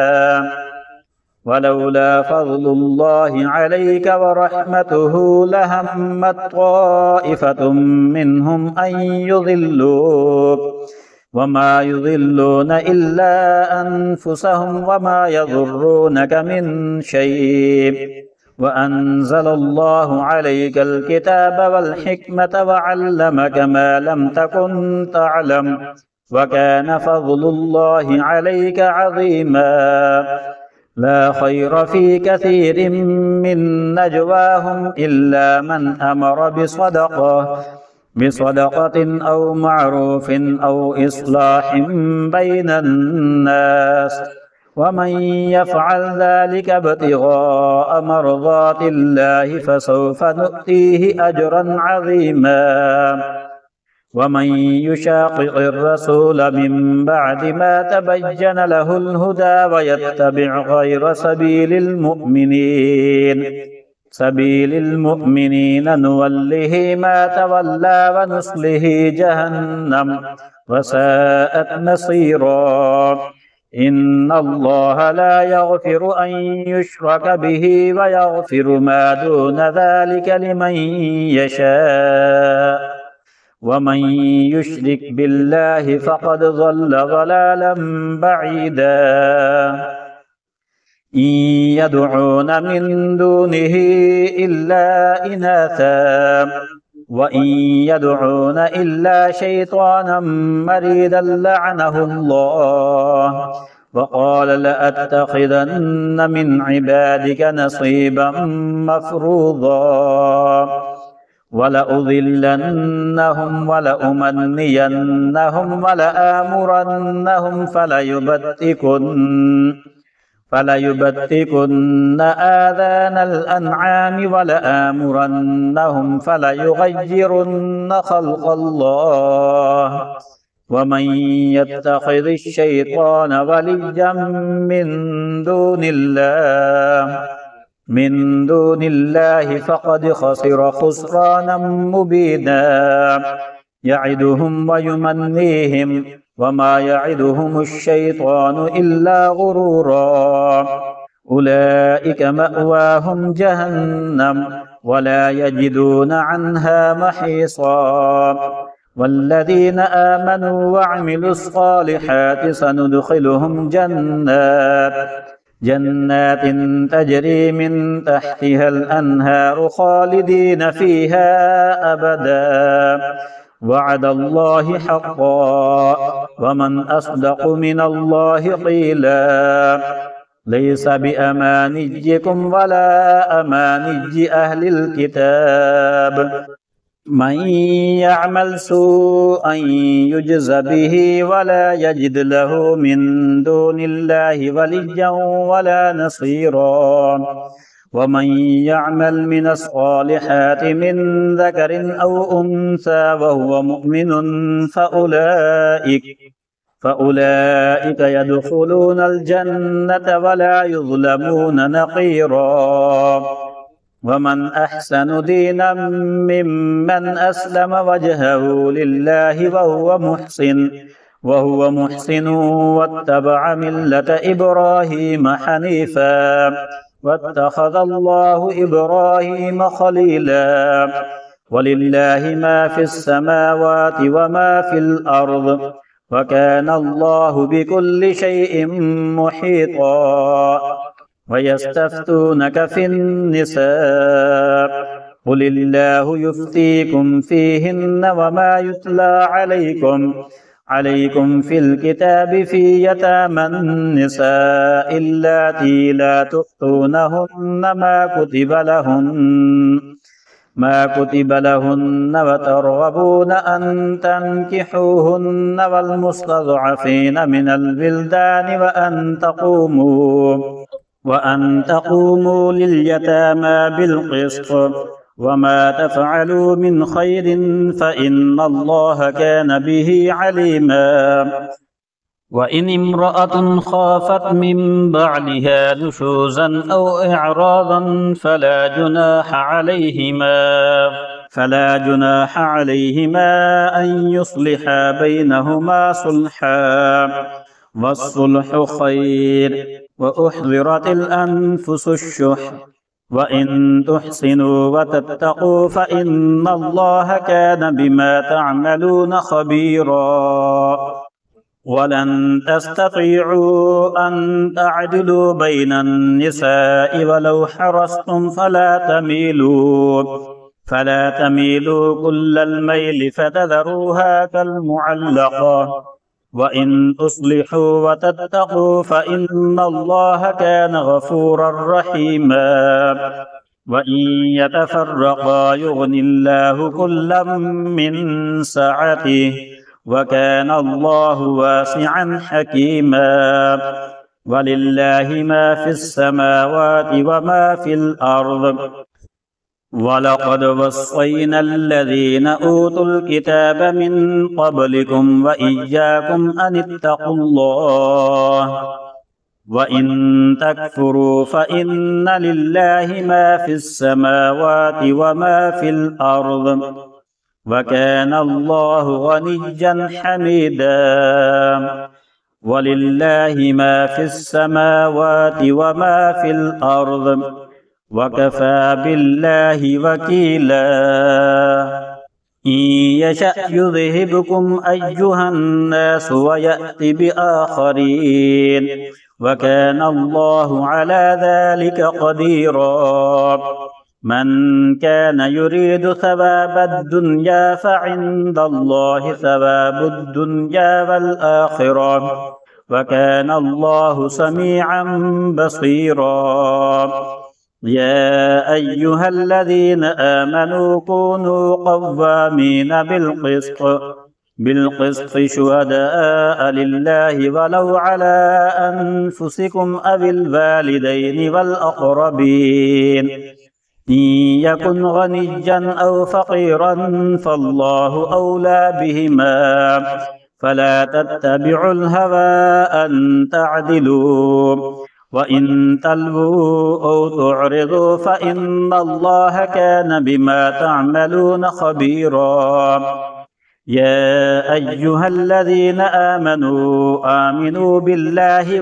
ولولا فضل الله عليك ورحمته لهمت طائفة منهم أن يضلوك وما يضلون إلا أنفسهم وما يضرونك من شيء وأنزل الله عليك الكتاب والحكمة وعلمك ما لم تكن تعلم وكان فضل الله عليك عظيما لا خير في كثير من نجواهم إلا من أمر بصدقة أو معروف أو إصلاح بين الناس ومن يفعل ذلك ابتغاء مرضات الله فسوف نؤتيه أجرا عظيما ومن يشاقق الرسول من بعد ما تبين له الهدى ويتبع غير سبيل المؤمنين نوله ما تولى ونصله جهنم وساءت مصيرا إن الله لا يغفر أن يشرك به ويغفر ما دون ذلك لمن يشاء ومن يشرك بالله فقد ضل ضلالا بعيدا إن يدعون من دونه إلا إناثا وإن يدعون إلا شيطانا مريدا لعنه الله وقال لأتخذن من عبادك نصيبا مفروضا ولأضلنهم ولأمنينهم ولآمرنهم فليبتكن آذان الأنعام ولآمرنهم فليغيرن خلق الله ومن يتخذ الشيطان وليا من دون الله فقد خسر خسرانا مبينا يعدهم ويمنيهم وما يعدهم الشيطان إلا غرورا أولئك مأواهم جهنم ولا يجدون عنها محيصا والذين آمنوا وعملوا الصالحات سندخلهم جنات تجري من تحتها الأنهار خالدين فيها أبدا وعد الله حقا ومن أصدق من الله قيلا ليس بأمانيكم ولا أماني أهل الكتاب من يعمل سوءا يجز به ولا يجد له من دون الله وليا ولا نصيرا ومن يعمل من الصالحات من ذكر أو أنثى وهو مؤمن فأولئك يدخلون الجنة ولا يظلمون نقيرا ومن أحسن دينا ممن أسلم وجهه لله وهو محسن واتبع ملة إبراهيم حنيفا واتخذ الله إبراهيم خليلا ولله ما في السماوات وما في الأرض وكان الله بكل شيء محيطا ويستفتونك في النساء قل الله يفتيكم فيهن وما يتلى عليكم في الكتاب في يتامى النساء اللاتي لا تؤتونهن ما كتب لهن وترغبون أن تنكحوهن والمستضعفين من البلدان وأن تقوموا لليتامى بالقسط وما تفعلوا من خير فإن الله كان به عليما. وإن امرأة خافت من بعدها نشوزا أو إعراضا فلا جناح عليهما أن يصلحا بينهما صلحا والصلح خير وأحضرت الأنفس الشح وإن تحسنوا وتتقوا فإن الله كان بما تعملون خبيرا. ولن تستطيعوا أن تعدلوا بين النساء ولو حرصتم فلا تميلوا كل الميل فتذروها كالمعلقة. وإن تصلحوا وتتقوا فإن الله كان غفورا رحيما. وإن يتفرقا يغني الله كلا من سعته وكان الله واسعا حكيما. ولله ما في السماوات وما في الأرض. ولقد وصينا الذين أوتوا الكتاب من قبلكم وإياكم أن اتقوا الله وإن تكفروا فإن لله ما في السماوات وما في الأرض وكان الله غنيا حميدا. ولله ما في السماوات وما في الأرض وكفى بالله وكيلا. إن يشأ يذهبكم أيها الناس ويأت بآخرين وكان الله على ذلك قديرا. من كان يريد ثواب الدنيا فعند الله ثواب الدنيا والآخرة وكان الله سميعا بصيرا. يا أيها الذين آمنوا كونوا قوامين بالقسط شهداء لله ولو على أنفسكم أو الوالدين والأقربين إن يكن غنيا أو فقيرا فالله أولى بهما فلا تتبعوا الهوى أن تعدلوا وإن تلووا أو تعرضوا فإن الله كان بما تعملون خبيرا. يا أيها الذين آمنوا بالله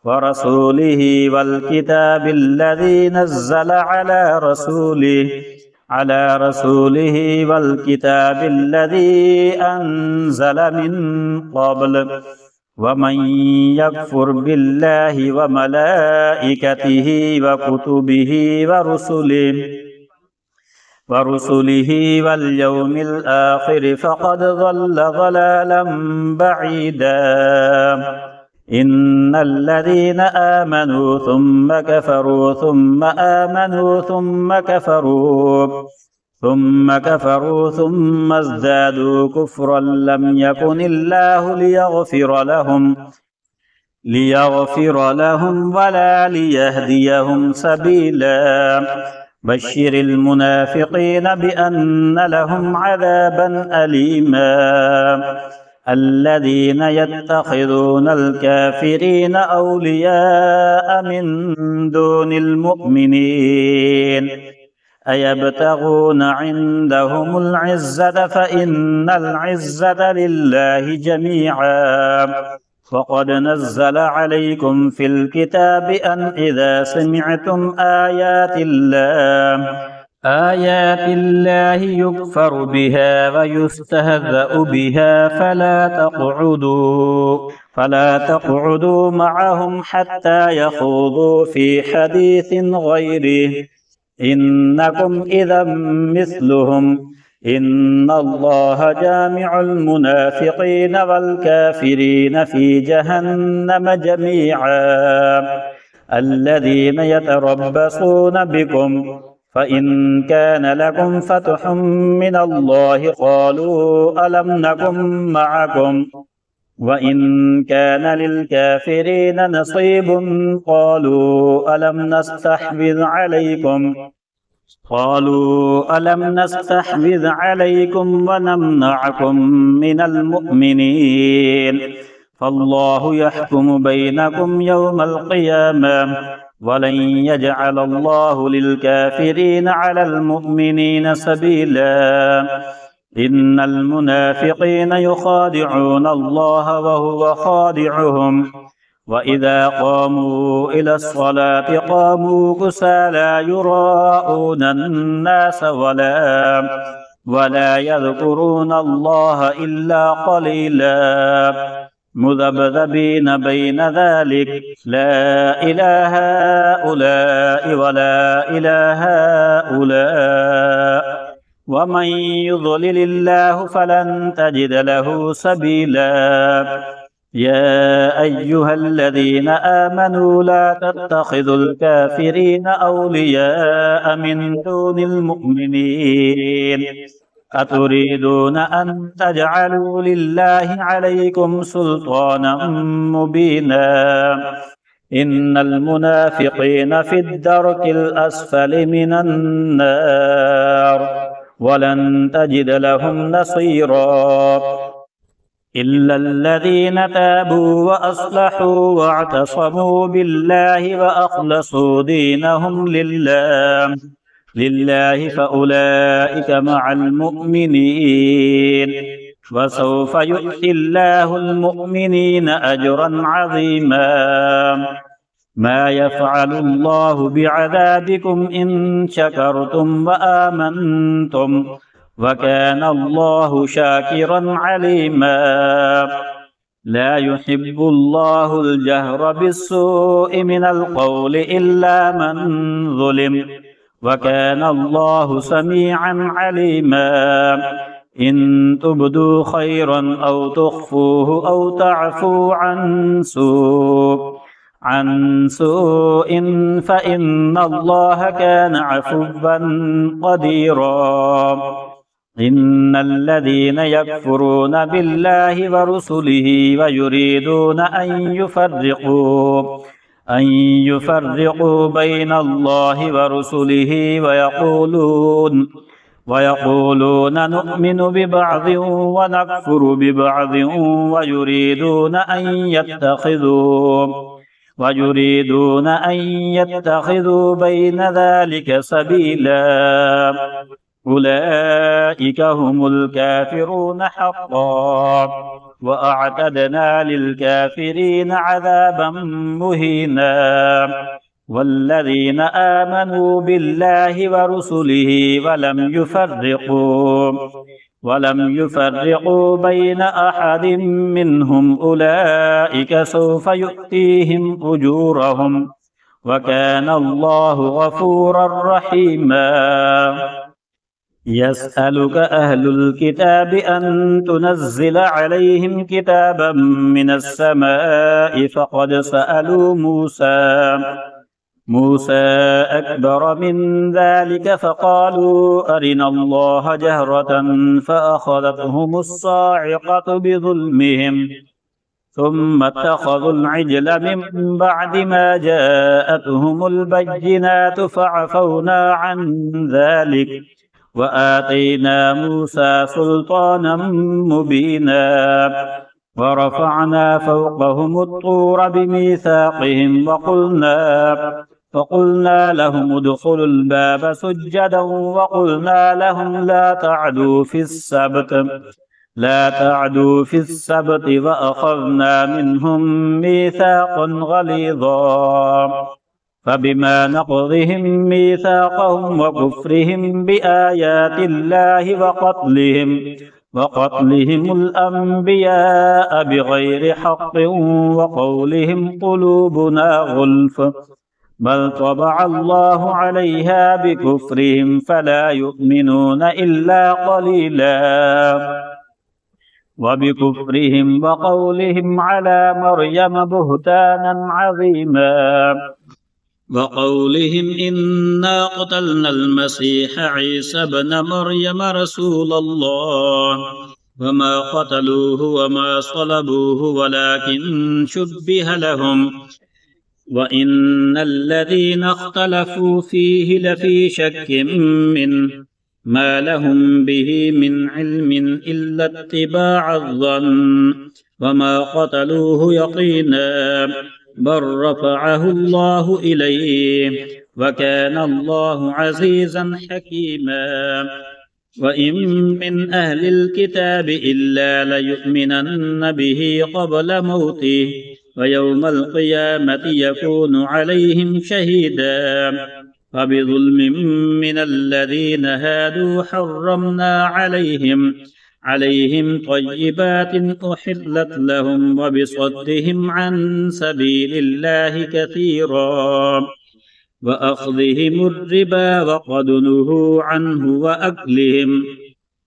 ورسوله والكتاب الذي نزل على رسوله والكتاب الذي أنزل من قبل ومن يكفر بالله وملائكته وكتبه ورسله واليوم الآخر فقد ضل ضلالا بعيدا. إن الذين آمنوا ثم كفروا ثم آمنوا ثم كفروا ثم ازدادوا كفرا لم يكن الله ليغفر لهم ولا ليهديهم سبيلا. بشر المنافقين بأن لهم عذابا أليما. الذين يتخذون الكافرين أولياء من دون المؤمنين أيبتغون عندهم العزة فإن العزة لله جميعا. وقد نزل عليكم في الكتاب أن إذا سمعتم آيات الله يكفر بها ويستهزأ بها فلا تقعدوا معهم حتى يخوضوا في حديث غيره إنكم إذا مثلهم إن الله جامع المنافقين والكافرين في جهنم جميعا. الذين يتربصون بكم فإن كان لكم فتح من الله قالوا ألم نكن معكم وإن كان للكافرين نصيب قالوا ألم نستحوذ عليكم ونمنعكم من المؤمنين فالله يحكم بينكم يوم القيامة ولن يجعل الله للكافرين على المؤمنين سبيلا إن المنافقين يخادعون الله وهو خادعهم وإذا قاموا إلى الصلاة قاموا كسالى يراءون الناس ولا يذكرون الله إلا قليلا مذبذبين بين ذلك لا إله هؤلاء ولا إله هؤلاء ومن يضلل الله فلن تجد له سبيلا يا أيها الذين آمنوا لا تتخذوا الكافرين أولياء من دون المؤمنين أتريدون أن تجعلوا لله عليكم سلطانا مبينا إن المنافقين في الدرك الأسفل من النار ولن تجد لهم نصيرا إلا الذين تابوا وأصلحوا واعتصموا بالله وأخلصوا دينهم لله فأولئك مع المؤمنين وسوف يؤتي الله المؤمنين أجرا عظيما ما يفعل الله بعذابكم إن شكرتم وآمنتم وكان الله شاكرا عليما لا يحب الله الجهر بالسوء من القول إلا من ظلم وكان الله سميعا عليما إن تبدوا خيرا أو تخفوه أو تعفوا عن سوء فإن الله كان عفوا قديرا إن الذين يكفرون بالله ورسله ويريدون أن يفرقوا بين الله ورسله ويقولون نؤمن ببعض ونكفر ببعض ويريدون أن يتخذوا بين ذلك سبيلا أولئك هم الكافرون حقا وأعتدنا للكافرين عذابا مهينا والذين آمنوا بالله ورسله ولم يفرقوا بين أحد منهم أولئك سوف يؤتيهم أجورهم وكان الله غفورا رحيما يسألك أهل الكتاب أن تنزل عليهم كتابا من السماء فقد سألوا موسى أكبر من ذلك فقالوا أرنا الله جهرة فأخذتهم الصاعقة بظلمهم ثم اتخذوا العجل من بعد ما جاءتهم البينات فعفونا عن ذلك وآتينا موسى سلطانا مبينا ورفعنا فوقهم الطور بميثاقهم وقلنا لهم ادخلوا الباب سجدا وقلنا لهم لا تعدوا في السبت وأخذنا منهم ميثاقا غليظا فبما نقضهم ميثاقهم وكفرهم بآيات الله وقتلهم الأنبياء بغير حق وقولهم قلوبنا غلف بل طبع الله عليها بكفرهم فلا يؤمنون إلا قليلا وبكفرهم وقولهم على مريم بهتانا عظيما وقولهم إنا قتلنا المسيح عيسى ابن مريم رسول الله وما قتلوه وما صلبوه ولكن شبه لهم وإن الذين اختلفوا فيه لفي شك منه ما لهم به من علم إلا اتباع الظن وما قتلوه يقينا بل رفعه الله إليه وكان الله عزيزا حكيما وإن من أهل الكتاب إلا ليؤمنن به قبل موته ويوم القيامة يكون عليهم شهيدا فبظلم من الذين هادوا حرمنا عليهم طيبات أحلت لهم وبصدهم عن سبيل الله كثيرا وأخذهم الربا وقد نهوا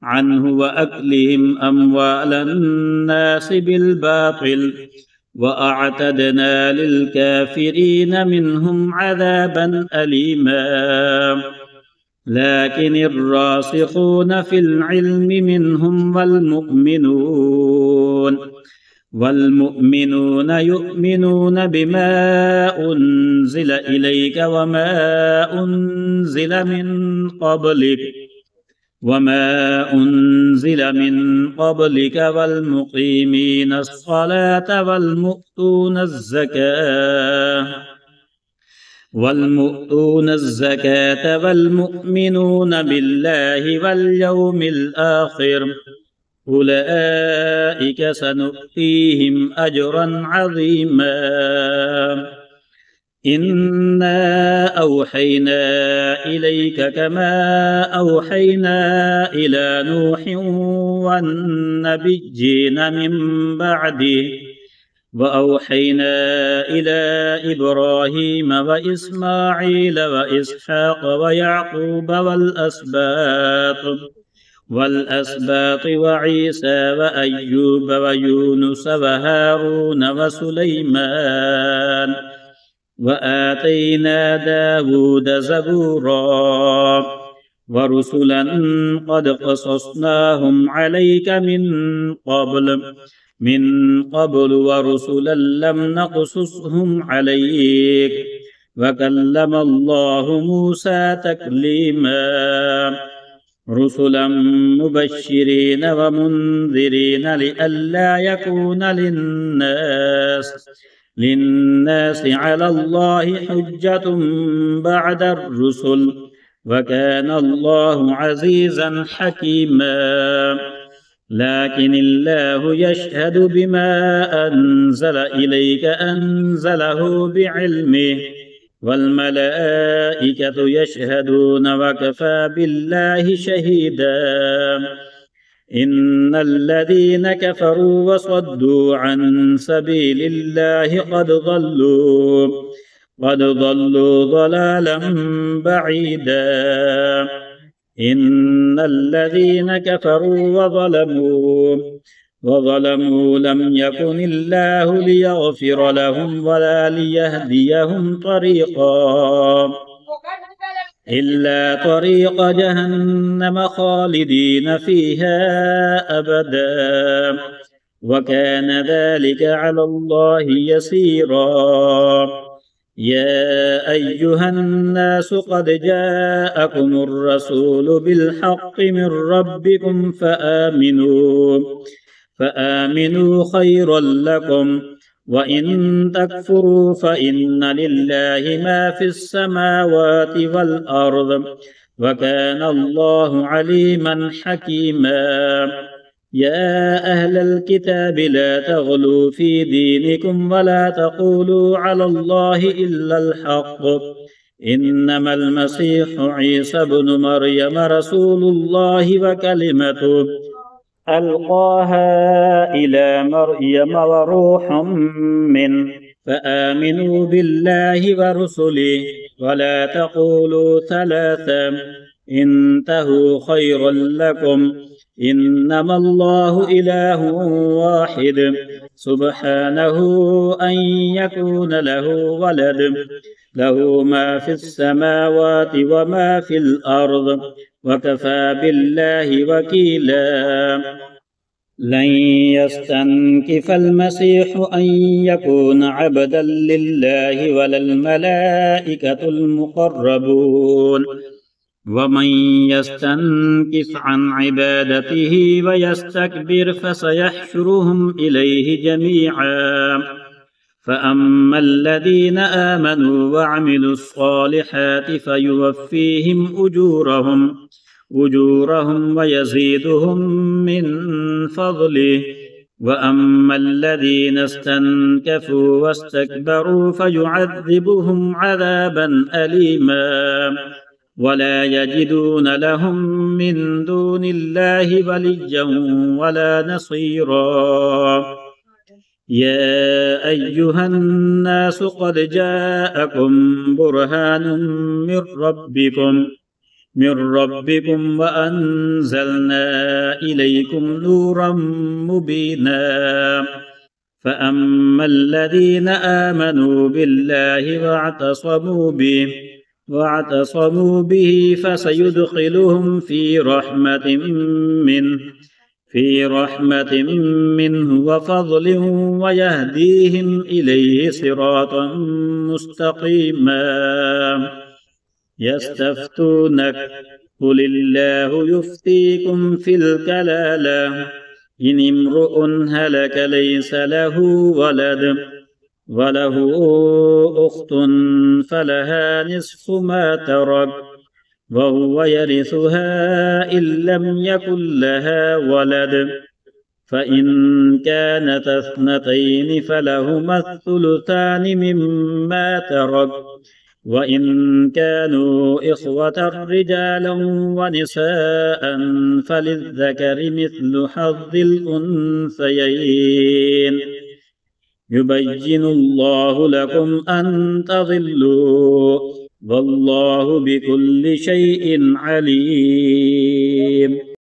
عنه وأكلهم أموال الناس بالباطل وأعتدنا للكافرين منهم عذابا أليما لكن الراسخون في العلم منهم والمؤمنون يؤمنون بما أنزل إليك وما أنزل من قبلك والمقيمين الصلاة والمؤتون الزكاة والمؤمنون بالله واليوم الآخر أولئك سنؤتيهم أجرا عظيما إنا أوحينا إليك كما أوحينا إلى نوح والنبيين من بعده وأوحينا إلى إبراهيم وإسماعيل وإسحاق ويعقوب والأسباط وعيسى وأيوب ويونس وهارون وسليمان وآتينا داود زبورا ورسلا قد قصصناهم عليك من قبل ورسلا لم نقصصهم عليك وكلم الله موسى تكليما رسلا مبشرين ومنذرين لئلا يكون للناس على الله حجة بعد الرسل وكان الله عزيزا حكيما لكن الله يشهد بما أنزل إليك أنزله بعلمه والملائكة يشهدون وكفى بالله شهيدا إن الذين كفروا وصدوا عن سبيل الله قد ضلوا ضلالا بعيدا إن الذين كفروا وظلموا لم يكن الله ليغفر لهم ولا ليهديهم طريقا إلا طريق جهنم خالدين فيها أبدا وكان ذلك على الله يسيرا يا أيها الناس قد جاءكم الرسول بالحق من ربكم فآمنوا خيرا لكم وإن تكفروا فإن لله ما في السماوات والأرض وكان الله عليما حكيما يا أهل الكتاب لا تغلوا في دينكم ولا تقولوا على الله إلا الحق إنما المسيح عيسى بن مريم رسول الله وكلمته ألقاها إلى مريم وروح منه فآمنوا بالله ورسله ولا تقولوا ثلاثة انتهوا خيرا لكم إنما الله إله واحد سبحانه أن يكون له ولد له ما في السماوات وما في الأرض وكفى بالله وكيلا لن يستنكف المسيح أن يكون عبدا لله ولا الملائكة المقربون ومن يستنكف عن عبادته ويستكبر فسيحشرهم إليه جميعا فأما الذين آمنوا وعملوا الصالحات فيوفيهم أجورهم ويزيدهم من فضله وأما الذين استنكفوا واستكبروا فيعذبهم عذابا أليما ولا يجدون لهم من دون الله وليا ولا نصيرا يا أيها الناس قد جاءكم برهان من ربكم وأنزلنا إليكم نورا مبينا فأما الذين آمنوا بالله واعتصموا به فسيدخلهم في رحمة منه وفضل ويهديهم إليه صراطا مستقيما يستفتونك قل الله يفتيكم في الكلالة إن امرؤ هلك ليس له ولد وله أخت فلها نصف ما ترك وهو يرثها إن لم يكن لها ولد فإن كانت اثنتين فلهما الثلثان مما ترك وإن كانوا إخوة رجالا ونساء فللذكر مثل حظ الأنثيين يبين الله لكم أن تضلوا والله بكل شيء عليم.